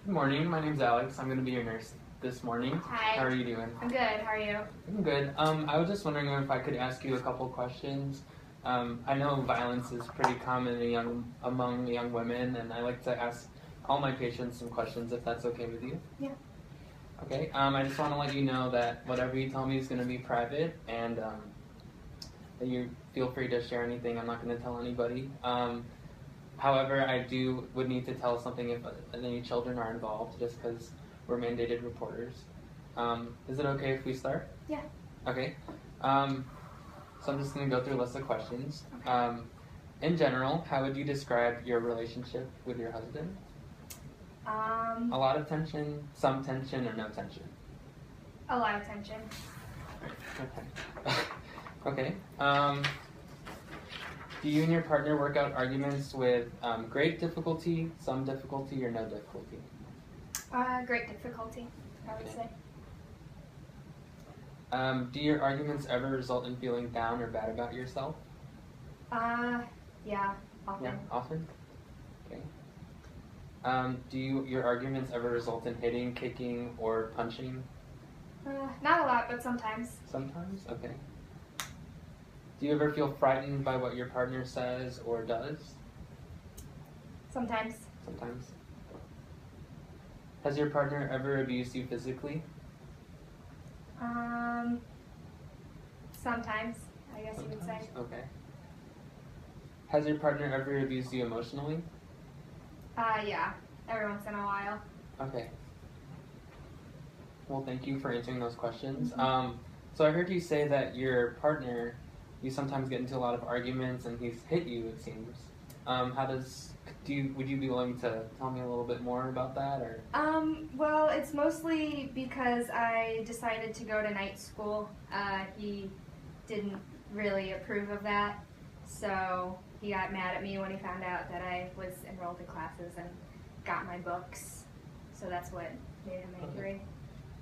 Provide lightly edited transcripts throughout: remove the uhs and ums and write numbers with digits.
Good morning. My name's Alex. I'm going to be your nurse this morning. Hi. How are you doing? I'm good. How are you? I'm good. I was just wondering if I could ask you a couple questions. I know violence is pretty common among young women, and I like to ask all my patients some questions if that's okay with you. Yeah. Okay. I just want to let you know that whatever you tell me is going to be private, and that you feel free to share anything. I'm not going to tell anybody. However, I would need to tell something if any children are involved, just because we're mandated reporters. Is it okay if we start? Yeah. Okay. So I'm just going to go through a list of questions. Okay. In general, how would you describe your relationship with your husband? A lot of tension, some tension, or no tension? A lot of tension. Okay. Okay. Do you and your partner work out arguments with great difficulty, some difficulty, or no difficulty? Great difficulty, I would say. Do your arguments ever result in feeling down or bad about yourself? Yeah, often. Yeah, often? Okay. Do your arguments ever result in hitting, kicking, or punching? Not a lot, but sometimes. Sometimes? Okay. Do you ever feel frightened by what your partner says or does? Sometimes. Sometimes. Has your partner ever abused you physically? Sometimes, I guess you would say. Okay. Has your partner ever abused you emotionally? Yeah, every once in a while. Okay. Well, thank you for answering those questions. Mm-hmm. So I heard you say that your partner, you sometimes get into a lot of arguments and he's hit you, it seems. Would you be willing to tell me a little bit more about that, or? Well, it's mostly because I decided to go to night school. He didn't really approve of that, so he got mad at me when he found out that I was enrolled in classes and got my books. So that's what made him angry.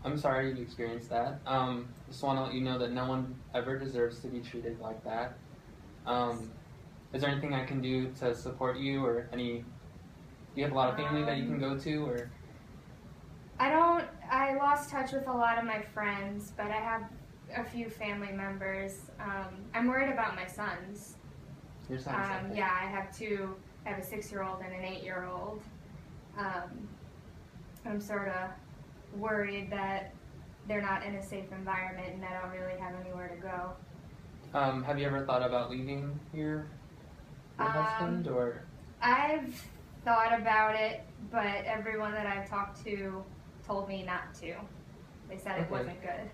I'm sorry you experienced that. Just want to let you know that no one ever deserves to be treated like that. Is there anything I can do to support you, or do you have a lot of family that you can go to, or? I lost touch with a lot of my friends, but I have a few family members. I'm worried about my sons. Your sons? Okay. Yeah, I have two. I have a 6-year-old and an 8-year-old. I'm sort of worried that they're not in a safe environment and I don't really have anywhere to go. Have you ever thought about leaving your husband, or? I've thought about it, but everyone that I've talked to told me not to. They said it wasn't good.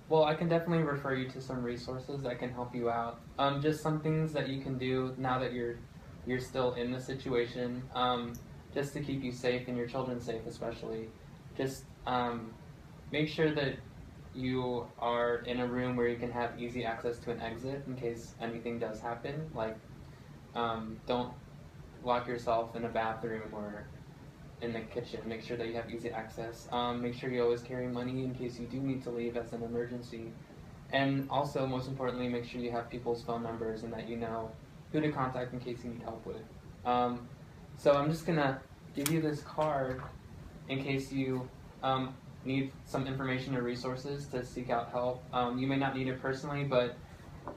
Well, I can definitely refer you to some resources that can help you out. Just some things that you can do now that you're still in the situation, just to keep you safe and your children safe especially. Just make sure that you are in a room where you can have easy access to an exit in case anything does happen. Like, don't lock yourself in a bathroom or in the kitchen. Make sure that you have easy access. Make sure you always carry money in case you do need to leave as an emergency. And also, most importantly, make sure you have people's phone numbers and that you know who to contact in case you need help with. So I'm just going to give you this card in case you need some information or resources to seek out help. You may not need it personally, but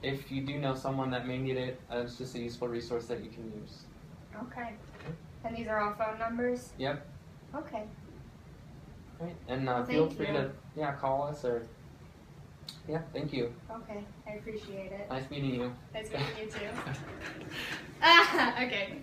if you do know someone that may need it, it's just a useful resource that you can use. Okay. And these are all phone numbers? Yep. Okay. Right. And Well, feel thank free you. to call us or thank you. Okay, I appreciate it. Nice meeting you. Nice meeting you too. Okay.